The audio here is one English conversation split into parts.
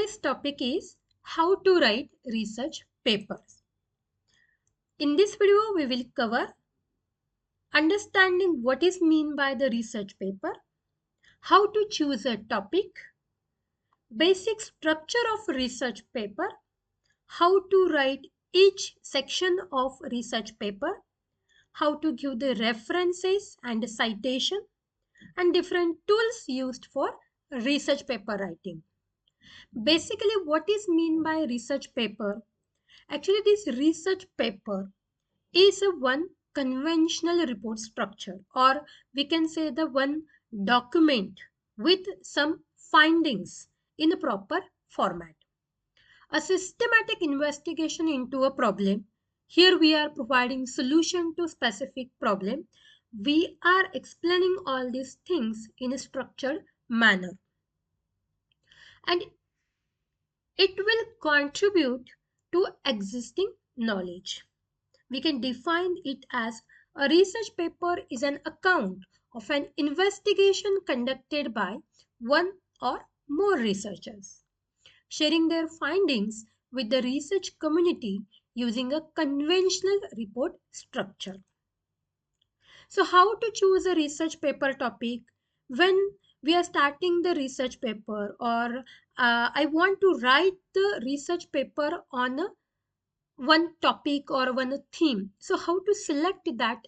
Today's topic is how to write research papers. In this video, we will cover understanding what is meant by the research paper, how to choose a topic, basic structure of research paper, how to write each section of research paper, how to give the references and citation, and different tools used for research paper writing. Basically, what is meant by research paper? Actually, this research paper is a one conventional report structure, or we can say the one document with some findings in a proper format. A systematic investigation into a problem. Here we are providing solution to specific problem. We are explaining all these things in a structured manner, and it will contribute to existing knowledge. We can define it as a research paper is an account of an investigation conducted by one or more researchers, sharing their findings with the research community using a conventional report structure. So, how to choose a research paper topic? When we are starting the research paper, or I want to write the research paper on a one topic or one theme, so how to select that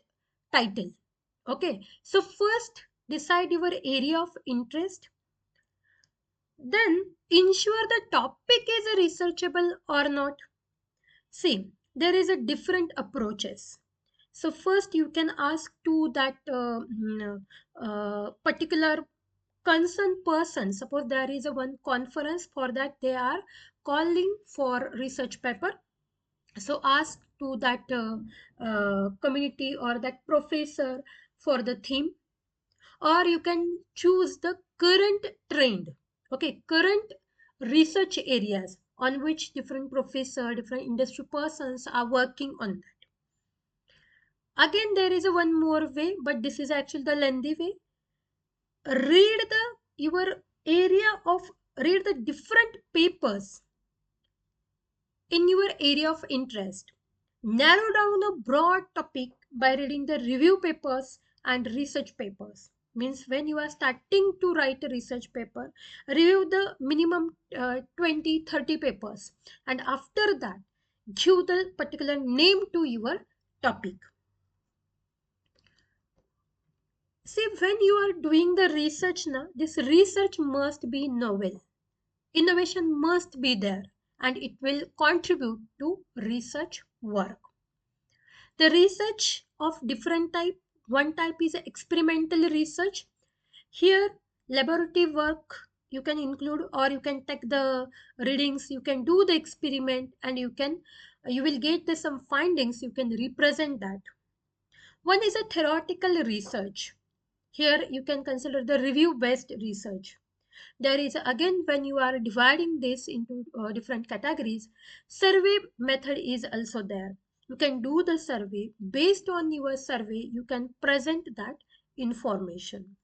title? Okay, so first decide your area of interest, then ensure the topic is researchable or not. See, there is a different approaches. So first you can ask to that particular concerned person. Suppose there is a one conference for that they are calling for research paper, so ask to that community or that professor for the theme, or you can choose the current trend, okay, current research areas on which different professor, different industry persons are working on that. Again, there is a one more way, but this is actually the lengthy way. Read the your area of read the different papers in your area of interest. Narrow down a broad topic by reading the review papers and research papers. Means when you are starting to write a research paper, review the minimum 20-30 papers, and after that give the particular name to your topic. See, when you are doing the research now, this research must be novel. Innovation must be there, and it will contribute to research work. The research of different type. One type is experimental research. Here, laboratory work you can include, or you can take the readings, you can do the experiment, and you will get the some findings, you can represent that. One is a theoretical research. Here you can consider the review based research. There is again, when you are dividing this into different categories, survey method is also there. You can do the survey. Based on your survey, you can present that information.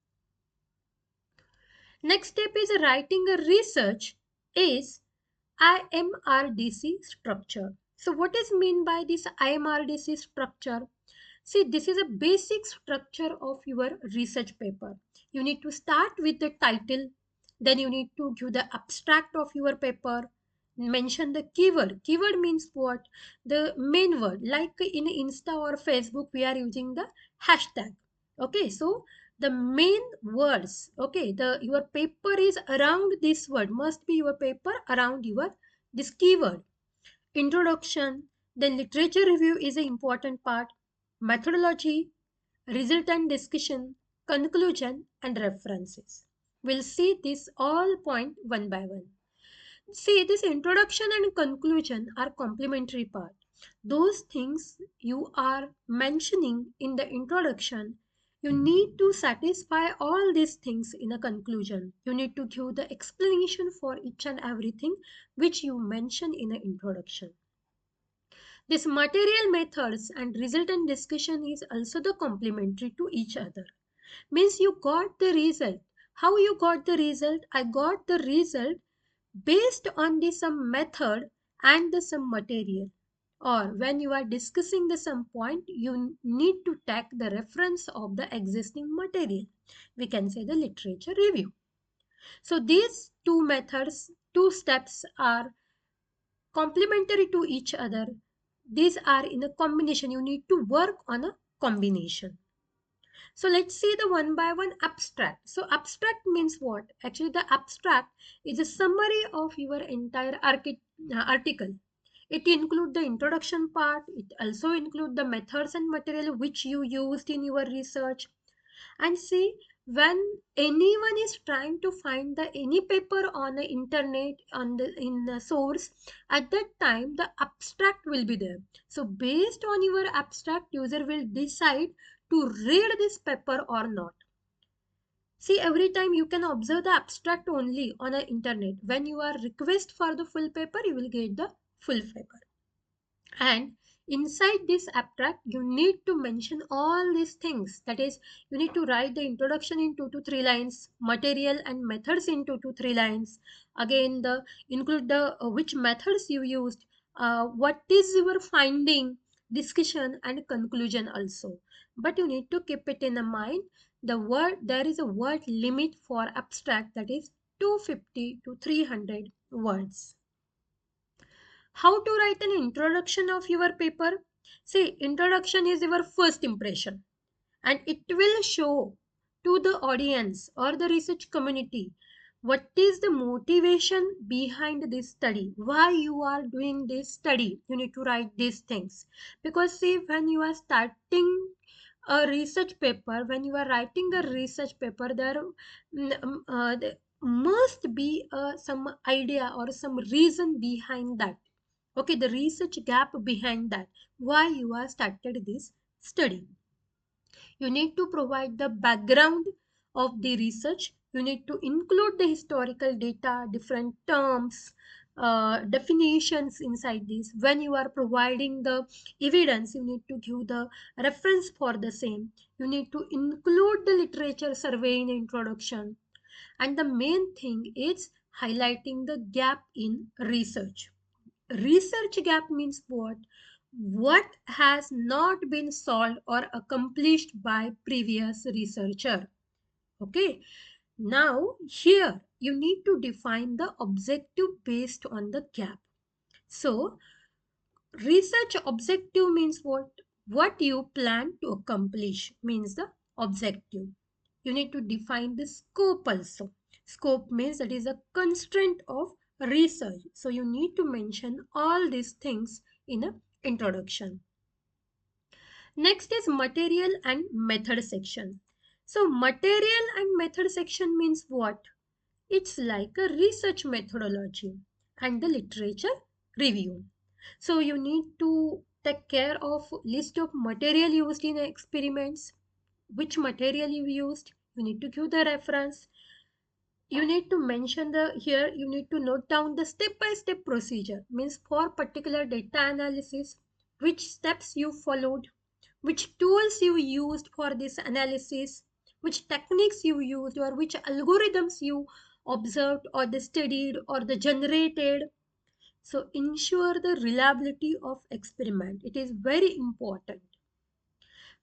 Next step is writing a research is IMRDC structure. So what is mean by this IMRDC structure? See, this is a basic structure of your research paper. You need to start with the title, then you need to give the abstract of your paper, mention the keyword. Keyword means what? The main word. Like in Insta or Facebook, we are using the hashtag. Okay, so the main words, okay, the your paper is around this word, must be your paper around your this keyword. Introduction, then literature review is an important part, methodology, result and discussion, conclusion, and references. We'll see this all point one by one. See, this introduction and conclusion are complementary part. Those things you are mentioning in the introduction, you need to satisfy all these things in a conclusion. You need to give the explanation for each and everything which you mention in an introduction. This material methods and result and discussion is also the complementary to each other. Means you got the result. How you got the result? I got the result based on the some method and the some material, or when you are discussing the some point, you need to take the reference of the existing material. We can say the literature review. So these two methods, two steps are complementary to each other. These are in a combination. You need to work on a combination. So let's see the one by one abstract. So abstract means what? Actually, the abstract is a summary of your entire article. It includes the introduction part. It also includes the methods and material which you used in your research. And see, when anyone is trying to find the any paper on the internet on the in the source, at that time the abstract will be there. So based on your abstract, user will decide to read this paper or not. See, every time you can observe the abstract only on the internet. When you are request for the full paper, you will get the full paper. And inside this abstract, you need to mention all these things. That is, you need to write the introduction in 2 to 3 lines, material and methods in 2 to 3 lines. Again, the include the which methods you used, what is your finding, discussion and conclusion also. But you need to keep it in mind. There is a word limit for abstract, that is 250 to 300 words. How to write an introduction of your paper? See, introduction is your first impression, and it will show to the audience or the research community what is the motivation behind this study, why you are doing this study. You need to write these things, because see, when you are starting a research paper, when you are writing a research paper, there must be some idea or some reason behind that. Okay, the research gap behind that, why you are started this study. You need to provide the background of the research. You need to include the historical data, different terms, definitions inside this. When you are providing the evidence, you need to give the reference for the same. You need to include the literature survey in introduction. And the main thing is highlighting the gap in research. Research gap means what? What has not been solved or accomplished by previous researcher. Okay. Now here you need to define the objective based on the gap. So research objective means what? What you plan to accomplish means the objective. You need to define the scope also. Scope means that is a constraint of research. So you need to mention all these things in a introduction. Next is material and method section. So material and method section means what? It's like a research methodology and the literature review. So you need to take care of list of material used in experiments, which material you used. You need to give the reference. You need to mention the here. You need to note down the step-by-step procedure. Means for particular data analysis, which steps you followed, which tools you used for this analysis, which techniques you used, or which algorithms you observed or the studied or the generated. So ensure the reliability of experiment. It is very important.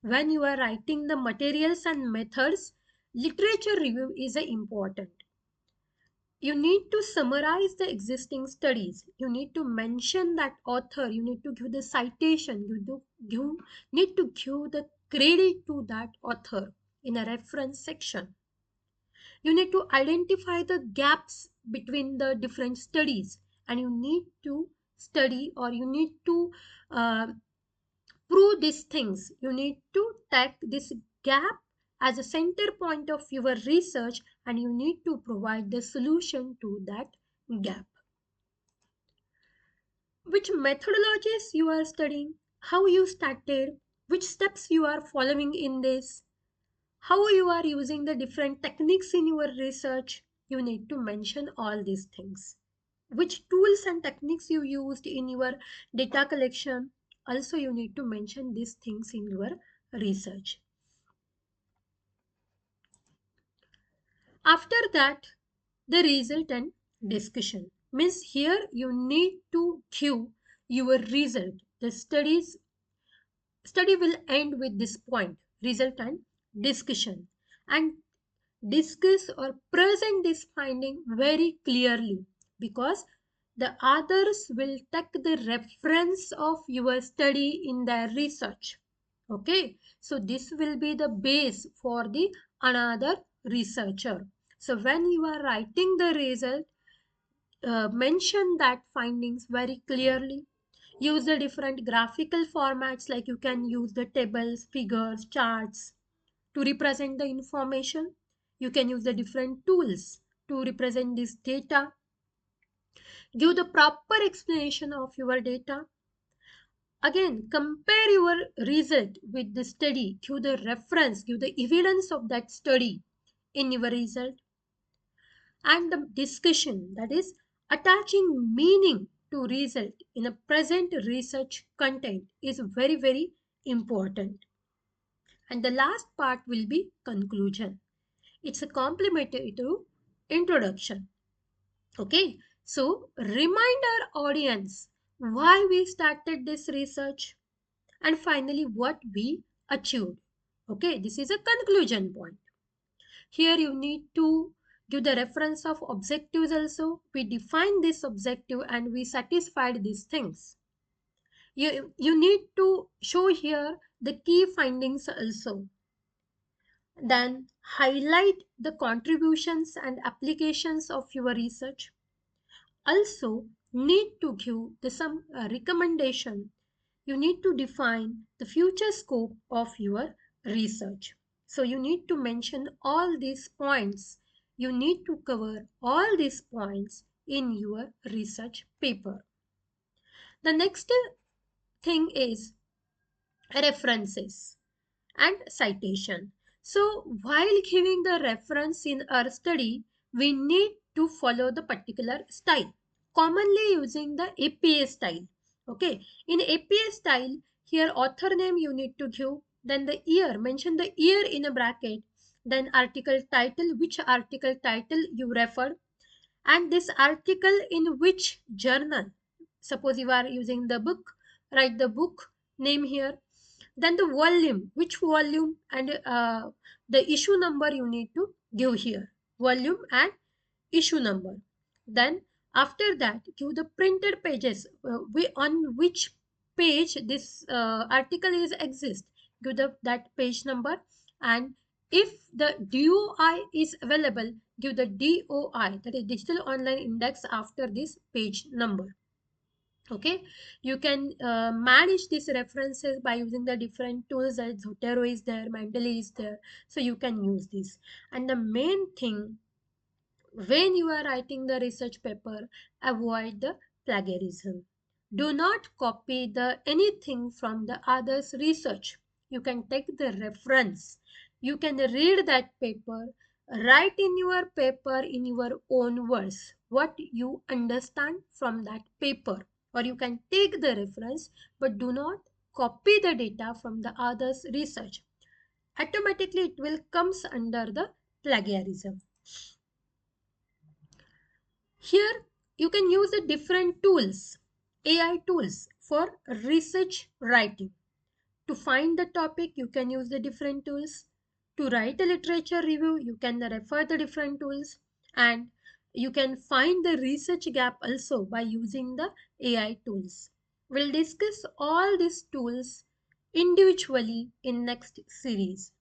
When you are writing the materials and methods, literature review is important. You need to summarize the existing studies. You need to mention that author. You need to give the citation. You need to give the credit to that author in a reference section. You need to identify the gaps between the different studies, and you need to study, or you need to uh, prove these things. You need to take this gap as a center point of your research, and you need to provide the solution to that gap. Which methodologies you are studying, how you started, which steps you are following in this, how you are using the different techniques in your research. You need to mention all these things. Which tools and techniques you used in your data collection. Also, you need to mention these things in your research. After that, the result and discussion. Means here you need to give your result. The study will end with this point, result and discussion, and discuss or present this finding very clearly, because the others will take the reference of your study in their research. Okay, so this will be the base for the another researcher. So when you are writing the result, mention that findings very clearly. Use the different graphical formats, like you can use the tables, figures, charts to represent the information. You can use the different tools to represent this data. Give the proper explanation of your data. Again, compare your result with the study. Give the reference, give the evidence of that study in your result. And the discussion, that is attaching meaning to result in a present research content, is very important. And the last part will be conclusion. It's a complementary to introduction. Okay, so remind our audience why we started this research, and finally what we achieved. Okay, this is a conclusion point. Here you need to give the reference of objectives also. We define this objective and we satisfied these things. You need to show here the key findings also. Then highlight the contributions and applications of your research. Also need to give some recommendation. You need to define the future scope of your research. So you need to mention all these points. You need to cover all these points in your research paper. The next thing is references and citation. So while giving the reference in our study, we need to follow the particular style, commonly using the APA style. Okay, in APA style, here author name you need to give, then the year, mention the year in a bracket, then article title, which article title you refer, and this article in which journal. Suppose you are using the book, write the book name here, then the volume, which volume, and the issue number you need to give here, volume and issue number. Then after that give the printed pages, on which page this article is exist, give that page number. And if the DOI is available, give the DOI, that is digital online index, after this page number. Okay, you can manage these references by using the different tools, that Zotero is there, Mendeley is there, so you can use this. And the main thing, when you are writing the research paper, avoid the plagiarism. Do not copy the anything from the others research. You can take the reference, you can read that paper, write in your paper in your own words what you understand from that paper, or you can take the reference, but do not copy the data from the others research. Automatically it will comes under the plagiarism. Here you can use the different tools, AI tools for research writing. To find the topic, you can use the different tools. To write a literature review, you can refer the different tools. And you can find the research gap also by using the AI tools. We'll discuss all these tools individually in next series.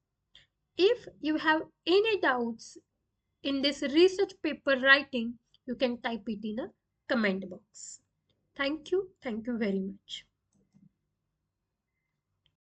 If you have any doubts in this research paper writing, you can type it in a comment box. Thank you. Thank you very much.